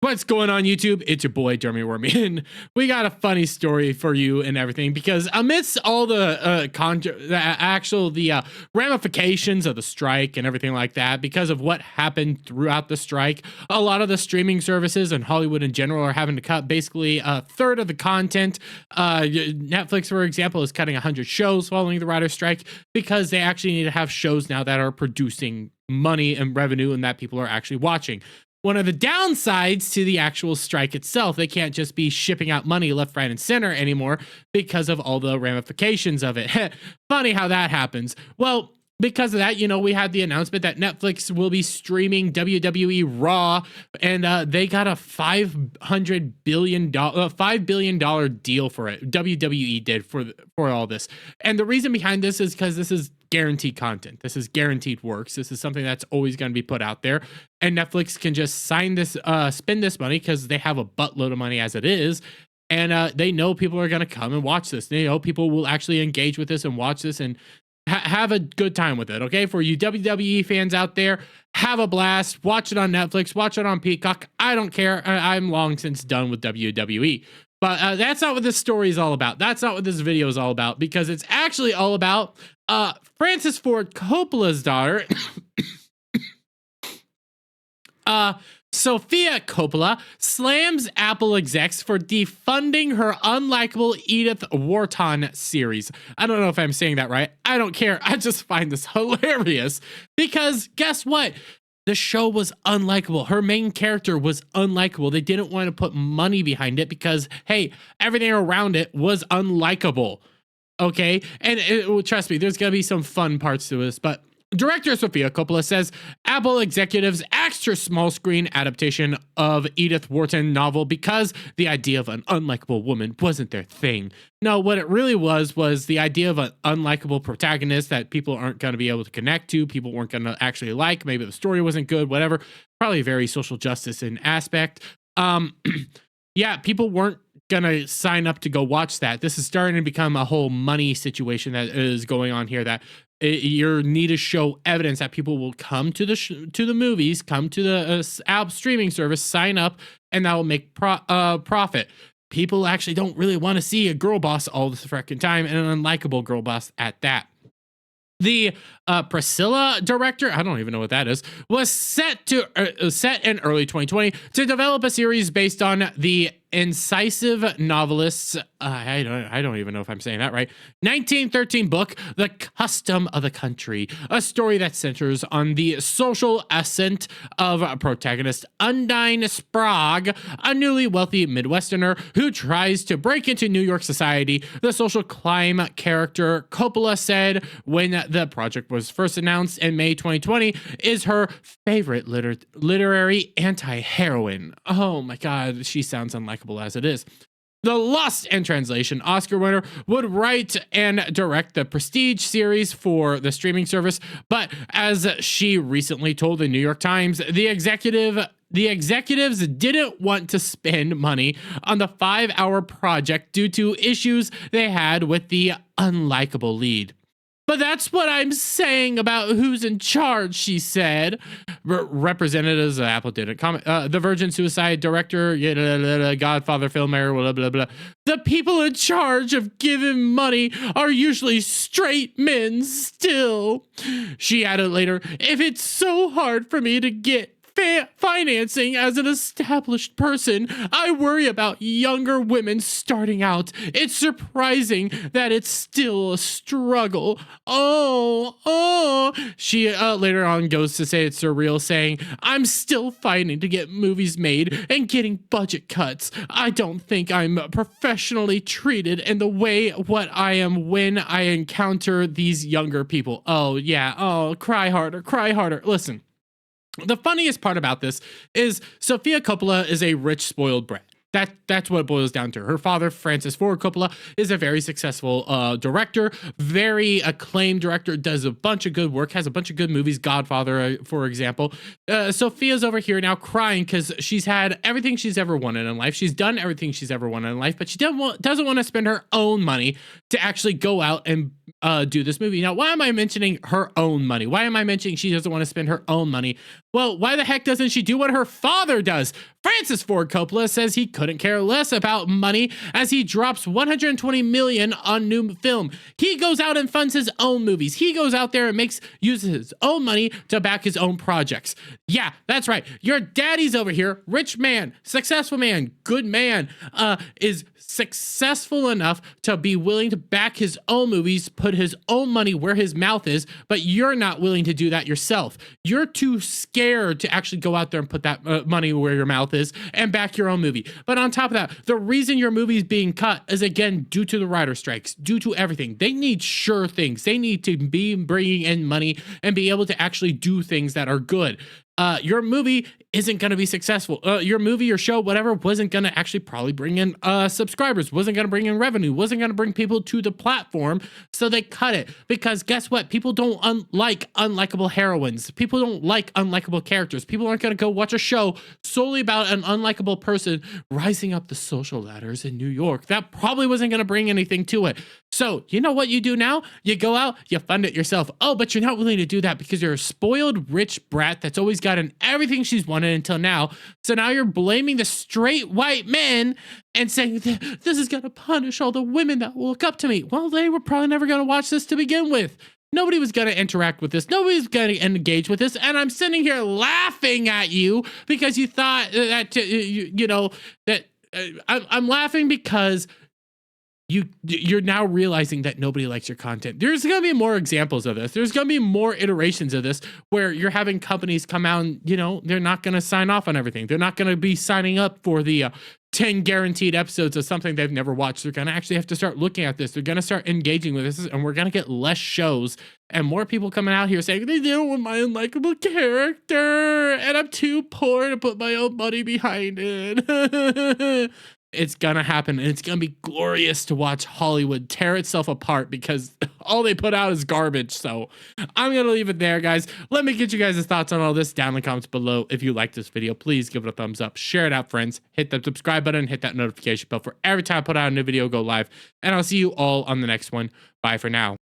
What's going on, YouTube? It's your boy Jeremy Wormy, and we got a funny story for you and everything, because amidst all the ramifications of the strike and everything like that, because of what happened throughout the strike, a lot of the streaming services and Hollywood in general are having to cut basically a third of the content. Netflix, for example, is cutting 100 shows following the writer's strike, because they actually need to have shows now that are producing money and revenue and that people are actually watching. One of the downsides to the actual strike itself, they can't just be shipping out money left, right, and center anymore because of all the ramifications of it. Funny how that happens. Well, because of that, you know, we had the announcement that Netflix will be streaming WWE Raw, and they got a $5 billion deal for it. WWE did for all this. And the reason behind this is because this is guaranteed content. This is guaranteed works. This is something that's always going to be put out there. And Netflix can just spend this money because they have a buttload of money as it is. And they know people are going to come and watch this. They know people will actually engage with this and watch this and have a good time with it. Okay, for you WWE fans out there, have a blast. Watch it on Netflix. Watch it on Peacock. I don't care. I'm long since done with WWE. But that's not what this story is all about. That's not what this video is all about, because it's actually all about Francis Ford Coppola's daughter, Sofia Coppola, slams Apple execs for defunding her unlikable Edith Wharton series. I don't know if I'm saying that right. I don't care. I just find this hilarious, because guess what? The show was unlikable. Her main character was unlikable. They didn't want to put money behind it because, hey, everything around it was unlikable. Okay? And trust me, there's going to be some fun parts to this, but director Sofia Coppola says Apple executives axed her small screen adaptation of Edith Wharton novel because the idea of an unlikable woman wasn't their thing. No, what it really was the idea of an unlikable protagonist that people aren't going to be able to connect to, people weren't going to actually like, maybe the story wasn't good, whatever. Probably very social justice in aspect. Yeah, people weren't gonna sign up to go watch that. This is starting to become a whole money situation that is going on here, that you need to show evidence that people will come to the movies, come to the app streaming service, sign up, and that will make profit. People actually don't really want to see a girl boss all the freaking time, and an unlikable girl boss at that. The Priscilla director, I don't even know what that is, was set in early 2020 to develop a series based on the incisive novelist's, I don't even know if I'm saying that right, 1913 book, The Custom of the Country, a story that centers on the social ascent of protagonist Undine Sprague, a newly wealthy Midwesterner who tries to break into New York society. The social climb character, Coppola said when the project was first announced in May 2020, is her favorite literary anti-heroine. Oh my god, she sounds unlikable as it is. The Lost in Translation Oscar winner would write and direct the Prestige series for the streaming service, but as she recently told the New York Times, the executives didn't want to spend money on the 5-hour project due to issues they had with the unlikable lead. But that's what I'm saying about who's in charge, she said. Representatives of Apple didn't comment. The Virgin Suicide director, Godfather filmmaker, blah, blah, blah. The people in charge of giving money are usually straight men still. She added later, if it's so hard for me to get financing as an established person, I worry about younger women starting out. It's surprising that it's still a struggle. She later on goes to say it's surreal, saying, I'm still fighting to get movies made and getting budget cuts. I don't think I'm professionally treated in the way what I am when I encounter these younger people. Oh yeah, cry harder, cry harder. Listen. The funniest part about this is Sofia Coppola is a rich, spoiled brat. That's what it boils down to. Her father, Francis Ford Coppola, is a very successful director, very acclaimed director, does a bunch of good work, has a bunch of good movies, Godfather, for example. Sophia's over here now crying because she's had everything she's ever wanted in life. She's done everything she's ever wanted in life, but she doesn't want to spend her own money to actually go out and do this movie. Now, why am I mentioning her own money? Why am I mentioning she doesn't want to spend her own money? Well, why the heck doesn't she do what her father does? Francis Ford Coppola says he couldn't care less about money as he drops $120 million on new film. He goes out and funds his own movies. He goes out there and uses his own money to back his own projects. Yeah, that's right. Your daddy's over here, rich man, successful man, good man, is successful enough to be willing to back his own movies, put his own money where his mouth is, but you're not willing to do that yourself. You're too scared to actually go out there and put that money where your mouth is and back your own movie. But on top of that, the reason your movie is being cut is, again, due to the writer strikes, due to everything. They need sure things. They need to be bringing in money and be able to actually do things that are good. Your movie isn't going to be successful. Your movie or show, whatever, wasn't going to actually probably bring in subscribers, wasn't going to bring in revenue, wasn't going to bring people to the platform. So they cut it because guess what? People don't like unlikable heroines. People don't like unlikable characters. People aren't going to go watch a show solely about an unlikable person rising up the social ladders in New York. That probably wasn't going to bring anything to it. So you know what you do now? You go out, you fund it yourself. Oh, but you're not willing to do that because you're a spoiled rich brat that's always gotten everything she's wanted until now. So now you're blaming the straight white men and saying this is going to punish all the women that will look up to me. Well, they were probably never going to watch this to begin with. Nobody was going to interact with this. Nobody's going to engage with this. And I'm sitting here laughing at you because you thought that, I'm laughing because you're now realizing that nobody likes your content. There's going to be more examples of this. There's going to be more iterations of this where you're having companies come out and, they're not going to sign off on everything. They're not going to be signing up for the 10 guaranteed episodes of something they've never watched. They're going to actually have to start looking at this. They're going to start engaging with this, and we're going to get less shows and more people coming out here saying they don't want my unlikable character and I'm too poor to put my own money behind it. It's gonna happen, and it's gonna be glorious to watch Hollywood tear itself apart because all they put out is garbage. So I'm gonna leave it there, guys. Let me get you guys' thoughts on all this down in the comments below. If you like this video, please give it a thumbs up, share it out, friends, hit that subscribe button, hit that notification bell for every time I put out a new video go live, and I'll see you all on the next one. Bye for now.